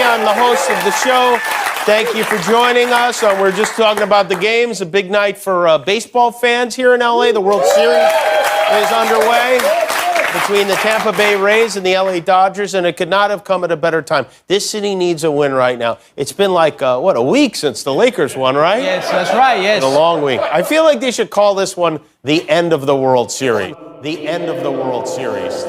I'm the host of the show. Thank you for joining us. We're just talking about the games. A big night for baseball fans here in LA. The World Series is underway between the Tampa Bay Rays and the LA Dodgers, and it could not have come at a better time. This city needs a win right now. It's been like, a week since the Lakers won, right? Yes, that's right, yes. It's been a long week. I feel like they should call this one the end of the World Series. The end of the World Series.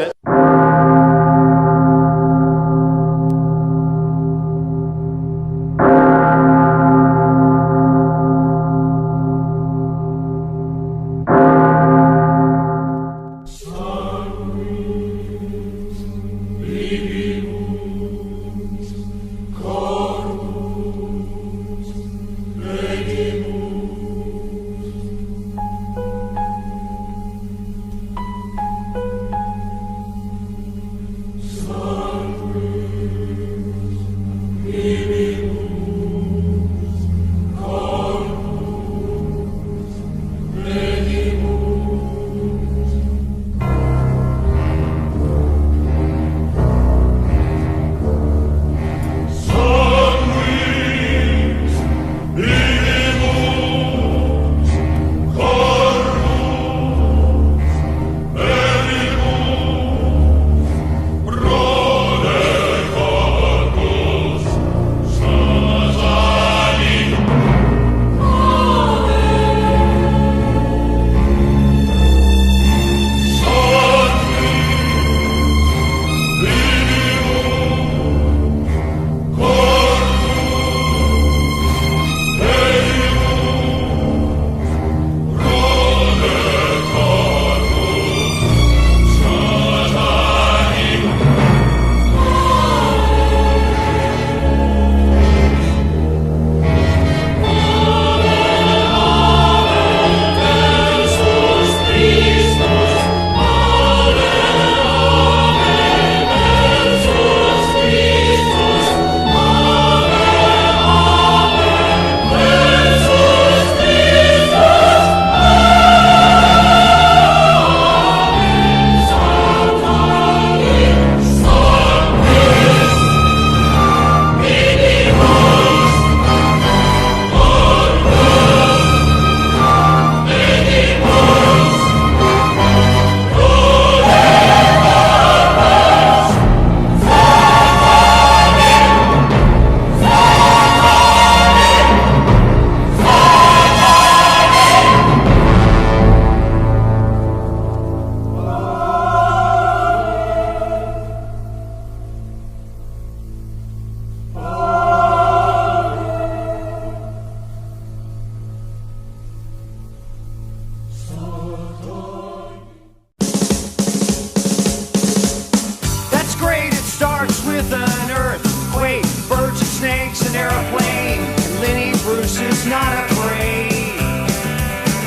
With an earthquake, birds and snakes, an airplane, and Lenny Bruce is not afraid.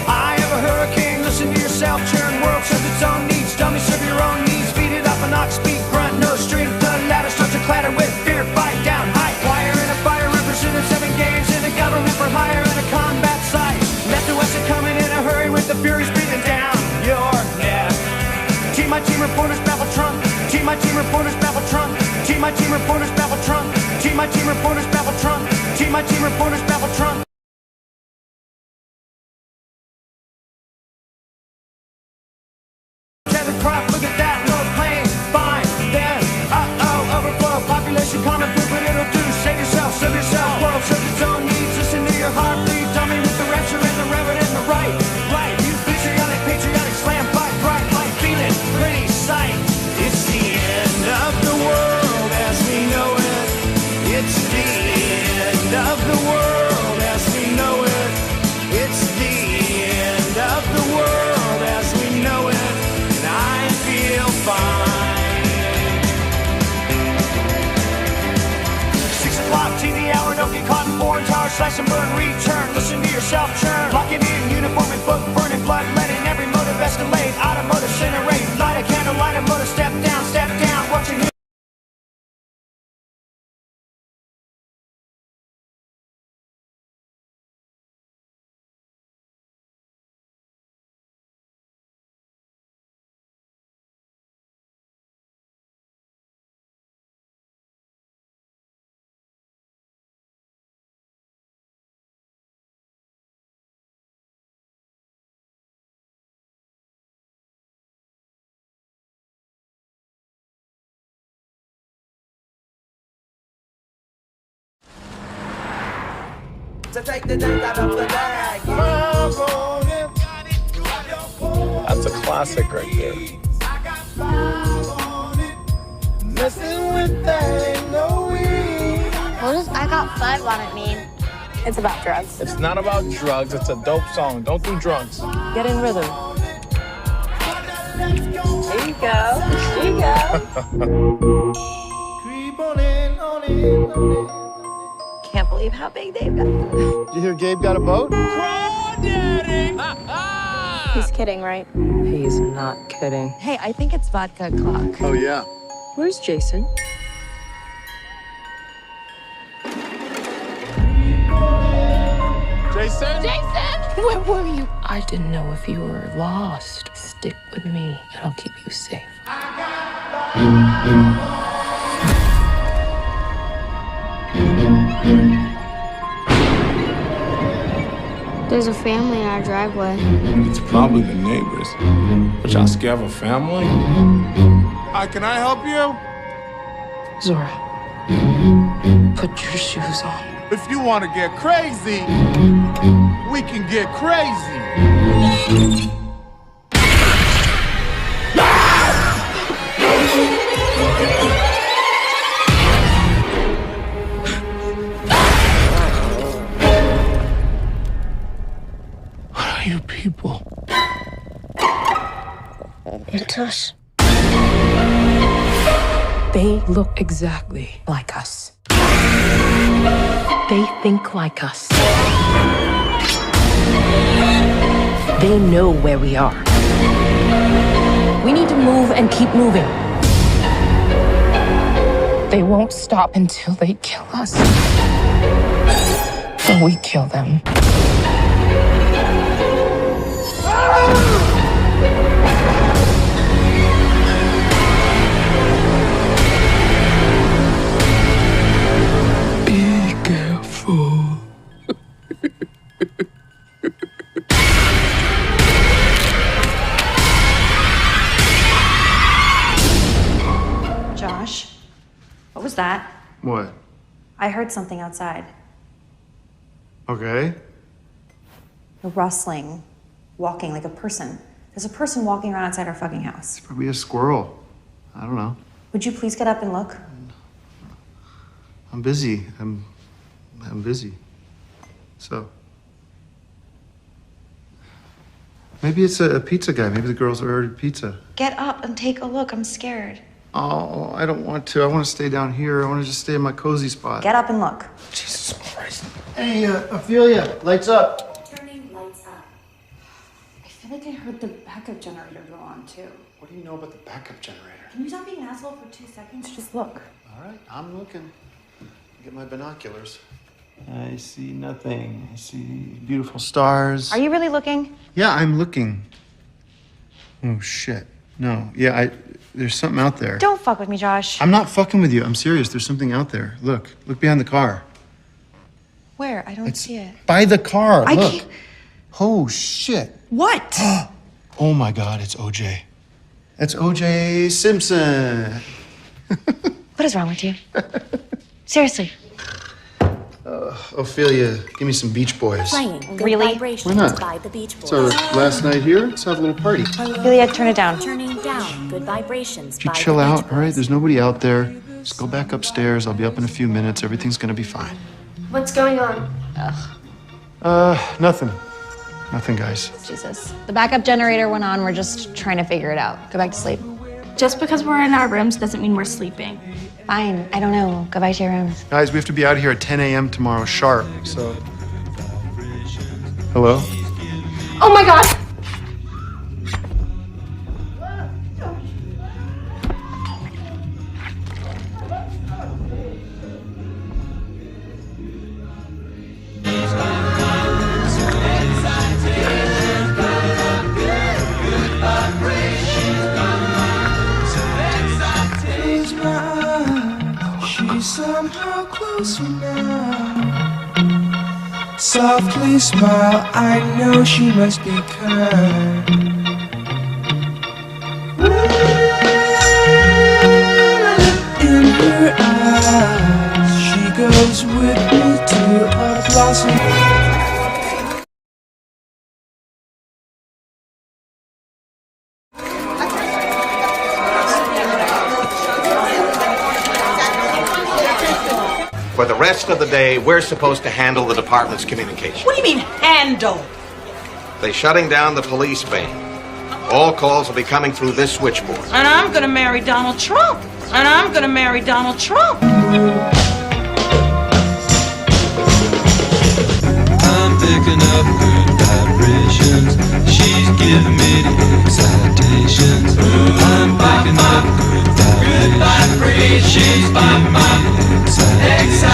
I have a hurricane, listen to yourself, churn, world serves its own needs, dummy serve your own needs, beat it up an ox, speak, grunt, no straight up the ladder, starts to clatter with fear, fight down, high wire in a fire, representing 7 games in a government for hire in a combat site. Left to west are coming in a hurry with the furies breathing down your neck. Team my team reporters baffle Trump. Team my team reporters baffle Trump. Team my team reporters baffle Trump. Team my team reporters baffle Trump. Team my team reporters baffle Trump. Tether crop, look at that, no plane. Fine, then, overflow. Population common food, but it'll do. Save yourself, serve yourself. World serves its own needs. Listen to your heart, bleed. Dummy with the rapture and the reverend and the right. Right, you patriotic, slam, fight, bright, light, feeling, pretty sight. It's the end of the world as we know it. It's the end of the world as we know it. It's the end of the world as we know it. And I feel fine. 6 o'clock, TV hour, don't get caught in foreign towers, slash and burn, return. Listen to yourself churn. Lock it in, uniform and book, burning blood, letting every motive escalate. Automotive incinerate, light a candle, light a motor, step down, watching. So take the dirt out of the bag. That's a classic right there. Messing with that ain't no weed. What does I got 5 on it mean? It's about drugs. It's not about drugs. It's a dope song. Don't do drugs. Get in rhythm. There you go. There you go. Creep on in, on in, on in. Can't believe how big they've got. Did you hear Gabe got a boat? He's kidding, right? He's not kidding. Hey, I think it's vodka o'clock. Oh, yeah. Where's Jason? Jason? Where were you? I didn't know if you were lost. Stick with me, and I'll keep you safe. There's a family in our driveway. It's probably the neighbors. But y'all scared of a family? Hi, can I help you? Zora, put your shoes on. If you want to get crazy, we can get crazy. What are you people? It's us. They look exactly like us. They think like us. They know where we are. We need to move and keep moving. They won't stop until they kill us. Or we kill them. Be careful. Josh, what was that? What? I heard something outside. Okay. A rustling, walking like a person. There's a person walking around outside our fucking house. Probably a squirrel. I don't know. Would you please get up and look? I'm busy. I'm busy. So. Maybe it's a pizza guy. Maybe the girls ordered pizza. Get up and take a look. I'm scared. Oh, I don't want to. I want to stay down here. I want to just stay in my cozy spot. Get up and look. Jesus Christ. Hey, Ophelia, lights up. Turning lights up. I feel like I heard the backup generator go on too. What do you know about the backup generator? Can you stop being an asshole for 2 seconds? Just look. All right, I'm looking. Get my binoculars. I see nothing. I see beautiful stars. Are you really looking? Yeah, I'm looking. Oh, shit. No. Yeah, there's something out there. Don't fuck with me, Josh. I'm not fucking with you. I'm serious. There's something out there. Look behind the car. Where? I don't see it. By the car. I Look. can't. Oh, shit. What? Oh, my God. It's OJ. It's OJ Simpson. What is wrong with you? Seriously. Ophelia, give me some Beach Boys. Playing Good Really? Vibrations Why not? by the Beach Boys. It's our last night here. Let's have a little party. Juliet, turn it down. Turning down Good Vibrations If you by chill the Beach out, all right? Boys. There's nobody out there. Just go back upstairs. I'll be up in a few minutes. Everything's gonna be fine. What's going on? Nothing. Nothing, guys. Jesus. The backup generator went on. We're just trying to figure it out. Go back to sleep. Just because we're in our rooms doesn't mean we're sleeping. Fine. I don't know. Go back to your rooms. Guys, we have to be out here at 10 a.m. tomorrow sharp, so. Hello? Oh my god! She's somehow closer now. Softly smile, I know she must be kind. In her eyes, she goes with me to a blossom. For the rest of the day, we're supposed to handle the department's communication. What do you mean, handle? They're shutting down the police van. All calls will be coming through this switchboard. And I'm gonna marry Donald Trump. And I'm gonna marry Donald Trump. I'm picking up good vibrations. She's giving me the excitations. I'm picking up good vibrations. She's giving me the excitations.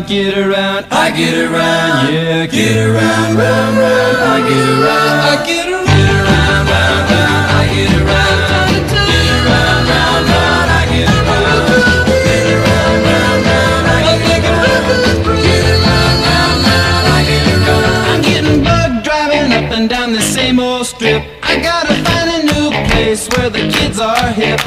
Get around, I get around, yeah, get around, round, round, I get around, I get around, round, round, I get around, get around, round, round, I get around, get around, round, round, I get around, get around, round, round, I get around. I'm getting bug driving up and down the same old strip. I gotta find a new place where the kids are hip.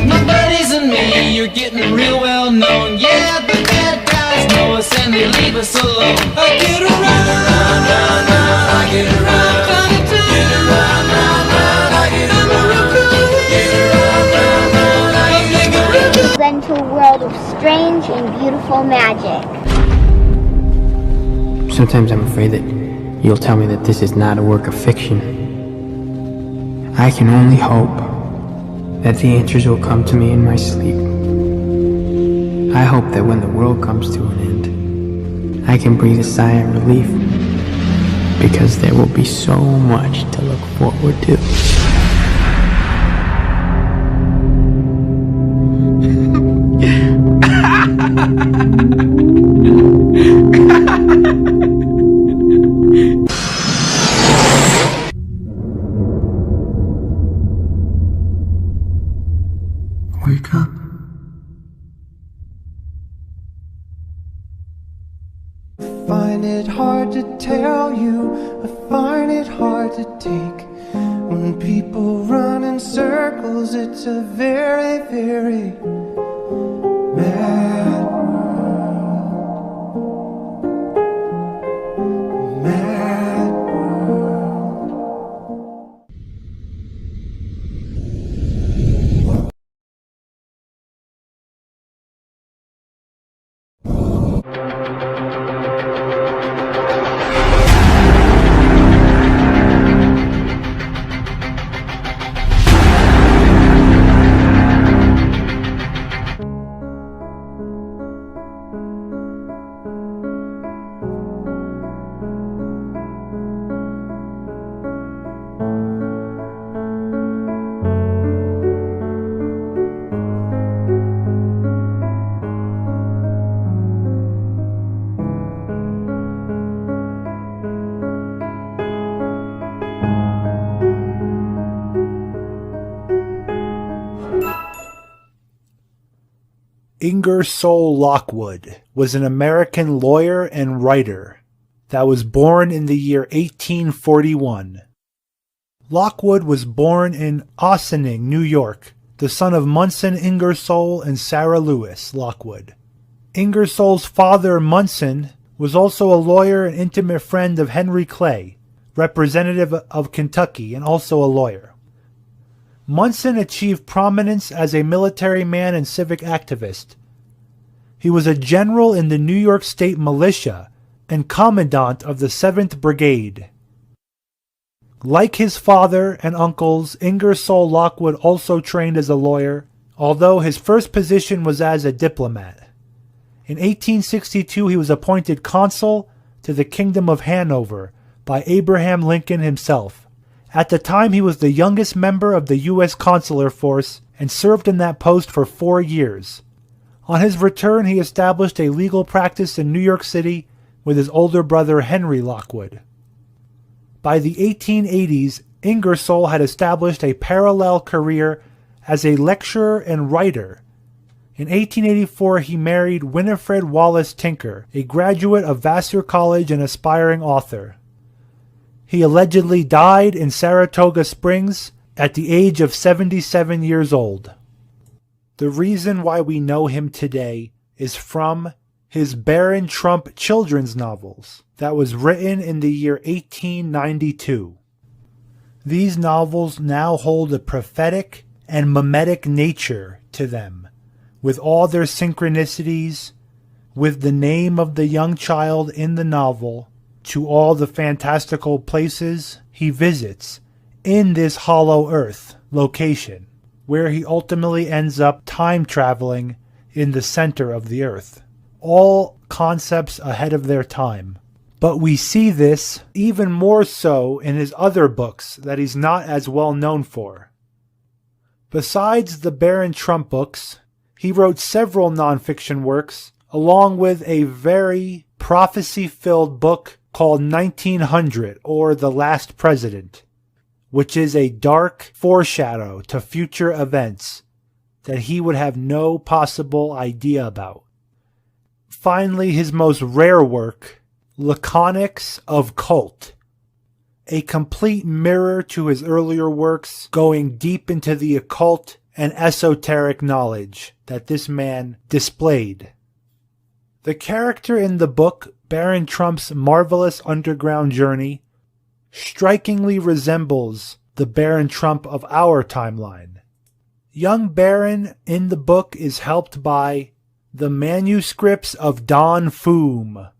My buddies and me, you're getting real well known. Yeah, the bad guys know us and they leave us alone. I get around, round, round, round, I get around, get around, round, round, I get around, get around, round, round, I get around. Led into a world of strange and beautiful magic. Sometimes I'm afraid that you'll tell me that this is not a work of fiction. I can only hope that the answers will come to me in my sleep. I hope that when the world comes to an end, I can breathe a sigh of relief, because there will be so much to look forward to. Wake up. I find it hard to tell you, I find it hard to take. When people run in circles, it's a very, very mad world. Mad world. Ingersoll Lockwood was an American lawyer and writer that was born in the year 1841. Lockwood was born in Ossining, New York, the son of Munson Ingersoll and Sarah Lewis Lockwood. Ingersoll's father, Munson, was also a lawyer and intimate friend of Henry Clay, representative of Kentucky and also a lawyer. Munson achieved prominence as a military man and civic activist. He was a general in the New York State Militia and commandant of the 7th Brigade. Like his father and uncles, Ingersoll Lockwood also trained as a lawyer, although his first position was as a diplomat. In 1862, he was appointed consul to the Kingdom of Hanover by Abraham Lincoln himself. At the time, he was the youngest member of the U.S. consular force and served in that post for 4 years. On his return, he established a legal practice in New York City with his older brother Henry Lockwood. By the 1880s, Ingersoll had established a parallel career as a lecturer and writer. In 1884, he married Winifred Wallace Tinker, a graduate of Vassar College and aspiring author. He allegedly died in Saratoga Springs at the age of 77 years old. The reason why we know him today is from his Baron Trump children's novels that was written in the year 1892. These novels now hold a prophetic and mimetic nature to them, with all their synchronicities, with the name of the young child in the novel, to all the fantastical places he visits in this Hollow Earth location, where he ultimately ends up time traveling in the center of the Earth. All concepts ahead of their time. But we see this even more so in his other books that he's not as well known for. Besides the Baron Trump books, he wrote several nonfiction works, along with a very prophecy-filled book called 1900, or The Last President, which is a dark foreshadow to future events that he would have no possible idea about. Finally, his most rare work, Laconics of Cult, a complete mirror to his earlier works, going deep into the occult and esoteric knowledge that this man displayed. The character in the book, Baron Trump's Marvelous Underground Journey, strikingly resembles the Baron Trump of our timeline. Young Baron in the book is helped by the manuscripts of Don Foom,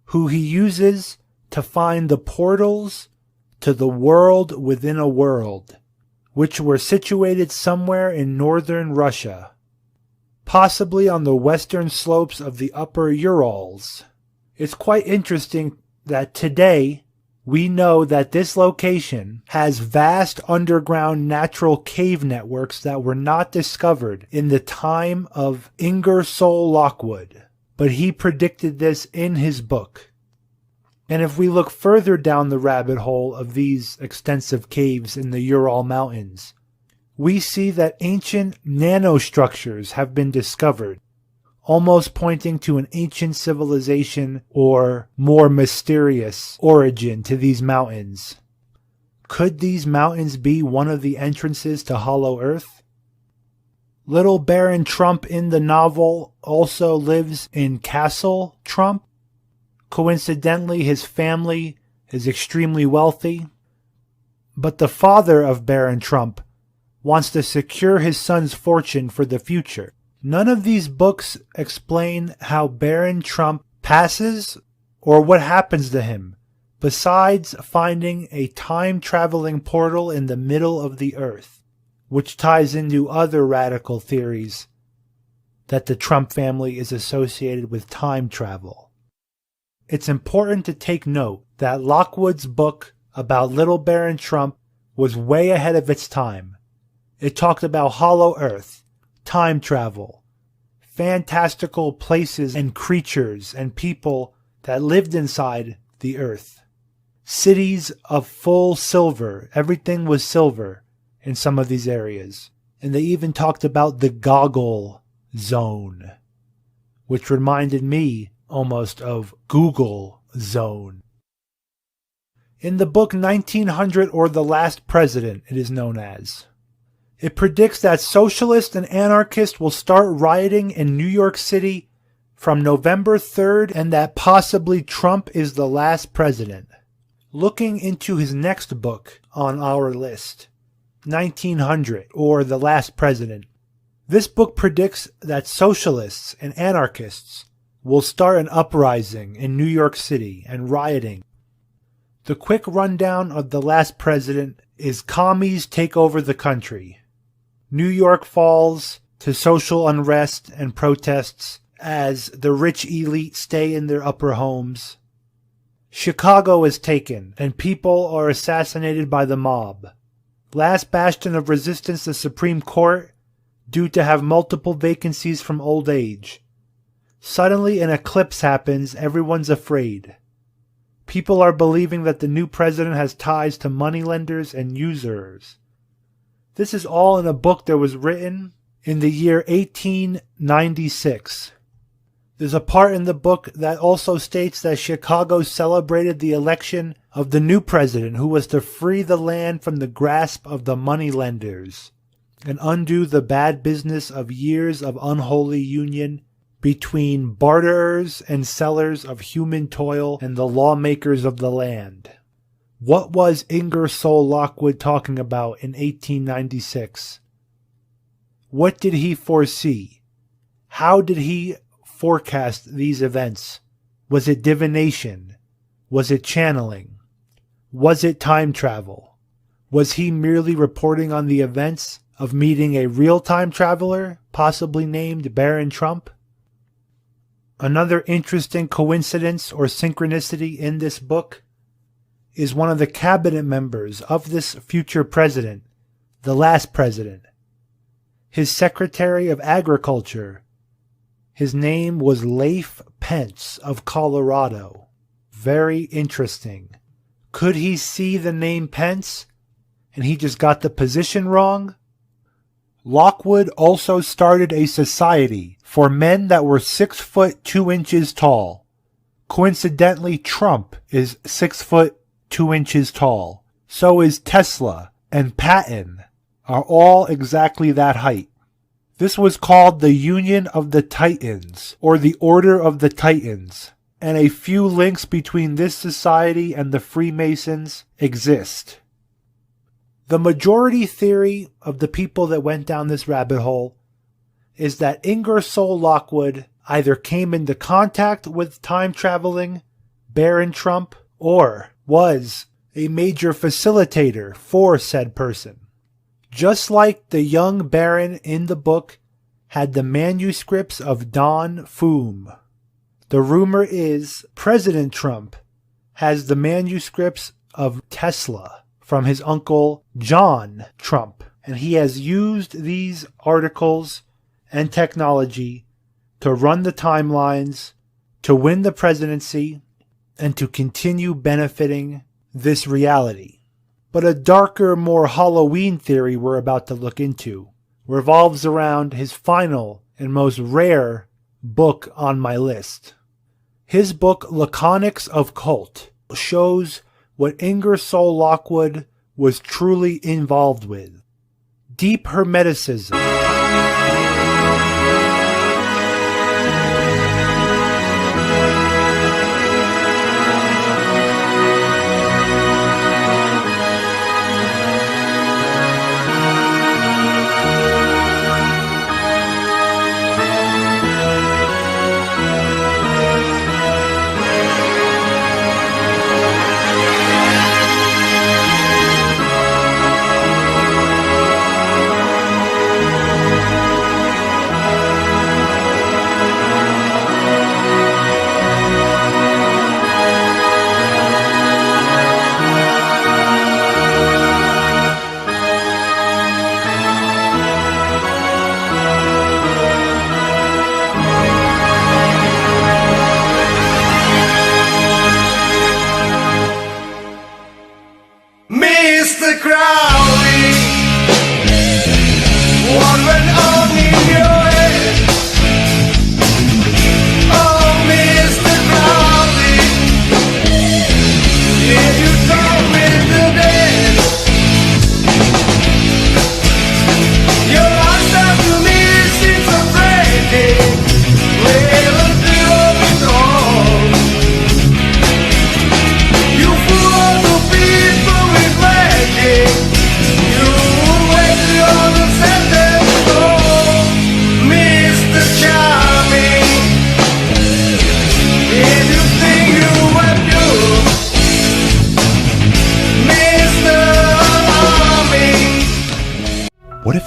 who he uses to find the portals to the world within a world, which were situated somewhere in northern Russia, possibly on the western slopes of the upper Urals. It's quite interesting that today we know that this location has vast underground natural cave networks that were not discovered in the time of Ingersoll Lockwood, but he predicted this in his book. And if we look further down the rabbit hole of these extensive caves in the Ural Mountains, we see that ancient nanostructures have been discovered, almost pointing to an ancient civilization or more mysterious origin to these mountains. Could these mountains be one of the entrances to Hollow Earth? Little Baron Trump in the novel also lives in Castle Trump. Coincidentally, his family is extremely wealthy, but the father of Baron Trump wants to secure his son's fortune for the future. None of these books explain how Baron Trump passes or what happens to him, besides finding a time-traveling portal in the middle of the earth, which ties into other radical theories that the Trump family is associated with time travel. It's important to take note that Lockwood's book about Little Baron Trump was way ahead of its time. It talked about Hollow Earth, time travel, fantastical places and creatures and people that lived inside the earth. Cities of full silver, everything was silver in some of these areas. And they even talked about the goggle zone, which reminded me almost of Google Zone. In the book 1900, or The Last President, it is known as, it predicts that socialists and anarchists will start rioting in New York City from November 3rd and that possibly Trump is the last president. looking into his next book on our list, 1900, or The Last President. This book predicts that socialists and anarchists will start an uprising in New York City and rioting. The quick rundown of The Last President is commies take over the country. New York falls to social unrest and protests as the rich elite stay in their upper homes. Chicago is taken and people are assassinated by the mob. Last bastion of resistance, the Supreme Court, due to have multiple vacancies from old age. Suddenly an eclipse happens, everyone's afraid. People are believing that the new president has ties to moneylenders and usurers. This is all in a book that was written in the year 1896. There's a part in the book that also states that Chicago celebrated the election of the new president who was to free the land from the grasp of the moneylenders and undo the bad business of years of unholy union between barterers and sellers of human toil and the lawmakers of the land. What was Ingersoll Lockwood talking about in 1896? What did he foresee? How did he forecast these events? Was it divination? Was it channeling? Was it time travel? Was he merely reporting on the events of meeting a real time traveler, possibly named Baron Trump? Another interesting coincidence or synchronicity in this book is one of the cabinet members of this future president, the last president, his Secretary of Agriculture. His name was Leif Pence of Colorado. Very interesting. Could he see the name Pence and he just got the position wrong? Lockwood also started a society for men that were 6 foot 2 inches tall. Coincidentally, Trump is 6 foot 2 inches tall. So is Tesla and Patton are all exactly that height. This was called the Union of the Titans, or the Order of the Titans, and a few links between this society and the Freemasons exist. The majority theory of the people that went down this rabbit hole is that Ingersoll Lockwood either came into contact with time-traveling Baron Trump or was a major facilitator for said person. Just like the young Baron in the book had the manuscripts of Don Foom, the rumor is President Trump has the manuscripts of Tesla from his uncle John Trump, and he has used these articles and technology to run the timelines, to win the presidency, and to continue benefiting this reality. But a darker, more Halloween theory we're about to look into revolves around his final and most rare book on my list. His book, Laconics of Cult, shows what Ingersoll Lockwood was truly involved with. Deep Hermeticism.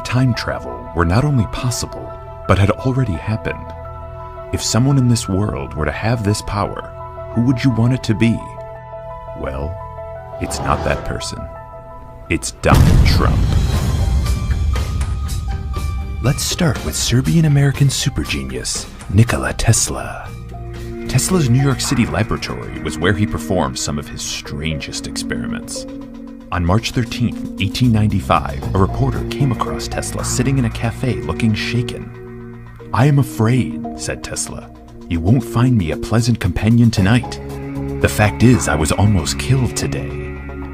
time travel were not only possible, but had already happened. If someone in this world were to have this power, who would you want it to be? Well, it's not that person. It's Donald Trump. Let's start with Serbian-American super genius, Nikola Tesla. Tesla's New York City laboratory was where he performed some of his strangest experiments. On March 13, 1895, a reporter came across Tesla sitting in a cafe looking shaken. "I am afraid," said Tesla, "you won't find me a pleasant companion tonight. The fact is, I was almost killed today."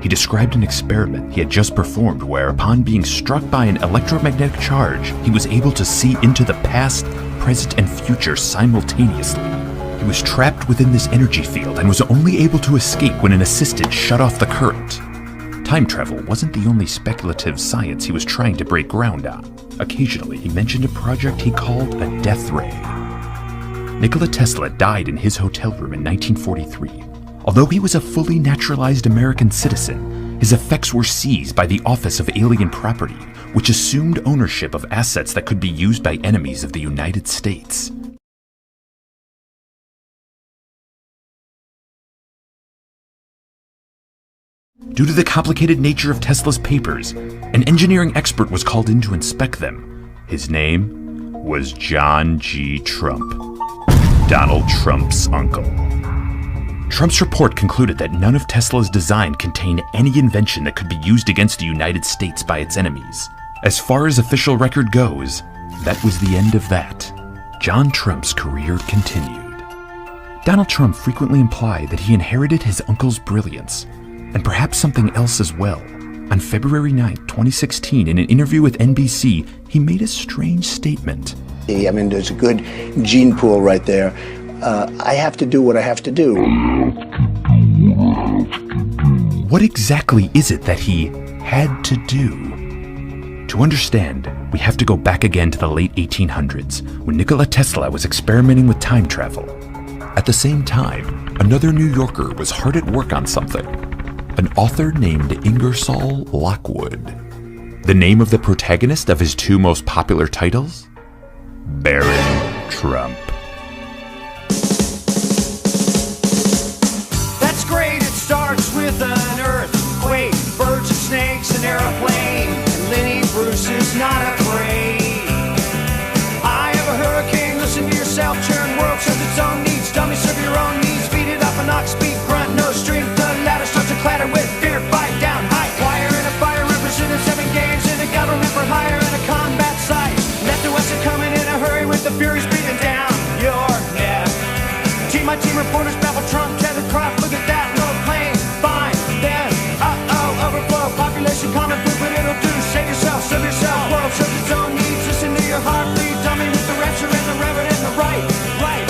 He described an experiment he had just performed where, upon being struck by an electromagnetic charge, he was able to see into the past, present, and future simultaneously. He was trapped within this energy field and was only able to escape when an assistant shut off the current. Time travel wasn't the only speculative science he was trying to break ground on. Occasionally, he mentioned a project he called a death ray. Nikola Tesla died in his hotel room in 1943. Although he was a fully naturalized American citizen, his effects were seized by the Office of Alien Property, which assumed ownership of assets that could be used by enemies of the United States. Due to the complicated nature of Tesla's papers, an engineering expert was called in to inspect them. His name was John G. Trump, Donald Trump's uncle. Trump's report concluded that none of Tesla's design contained any invention that could be used against the United States by its enemies. As far as official record goes, that was the end of that. John Trump's career continued. Donald Trump frequently implied that he inherited his uncle's brilliance, and perhaps something else as well. On February 9, 2016, in an interview with NBC, he made a strange statement. I mean, there's a good gene pool right there. I have to do what I have to do. What exactly is it that he had to do? To understand, we have to go back again to the late 1800s, when Nikola Tesla was experimenting with time travel. At the same time, another New Yorker was hard at work on something. An author named Ingersoll Lockwood. The name of the protagonist of his two most popular titles? Baron Trump. That's great, it starts with an earthquake, birds and snakes, an airplane, and Lenny Bruce is not afraid. I have a hurricane, listen to yourself, churn world serves its own needs, dummy serve your own needs, feed it up an ox, speak, grunt, no strength, the ladder starts to clatter with fear, fight down, high wire in a fire, representing 7 games in a government for hire in a combat site. Left to west are coming in a hurry with the furies breathing down your neck. My team reporters baffle Trump, tethered crop, look at that, no plane, fine, then, overflow, population, common food, but it'll do, save yourself, serve yourself, world serves its own needs, listen to your heart, bleed, dummy with the rapture and the reverend and the right,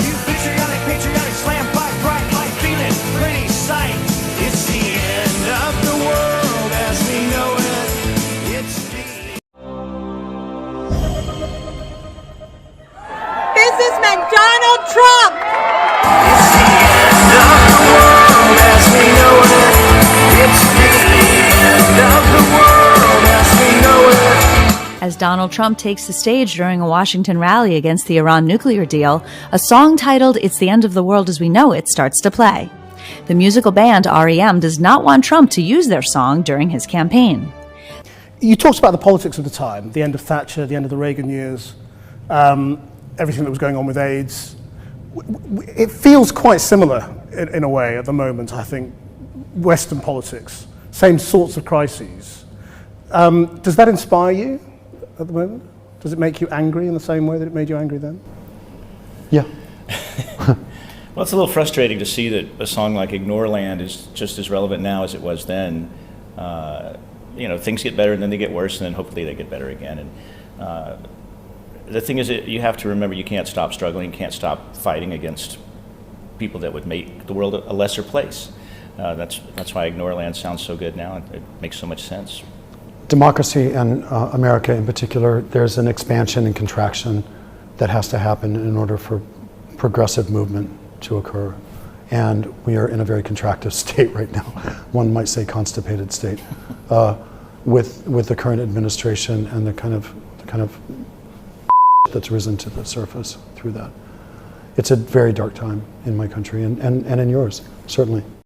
you patriotic, slam, fight, bright, light, feeling, pretty sight, it's the end of the world as we know it, it's Businessman Donald Trump! As Donald Trump takes the stage during a Washington rally against the Iran nuclear deal, a song titled "It's the End of the World as We Know It" starts to play. The musical band REM does not want Trump to use their song during his campaign. You talked about the politics of the time, the end of Thatcher, the end of the Reagan years, everything that was going on with AIDS. It feels quite similar in a way at the moment, I think, Western politics, same sorts of crises. Does that inspire you at the moment? Does it make you angry in the same way that it made you angry then? Yeah. Well, it's a little frustrating to see that a song like Ignoreland is just as relevant now as it was then. Things get better and then they get worse and then hopefully they get better again. And the thing is that you have to remember you can't stop struggling, you can't stop fighting against people that would make the world a lesser place. That's why Ignoreland sounds so good now. It makes so much sense. Democracy and America in particular, there's an expansion and contraction that has to happen in order for progressive movement to occur. And we are in a very contractive state right now. One might say constipated state with the current administration and the the kind of that's risen to the surface through that. It's a very dark time in my country and in yours, certainly.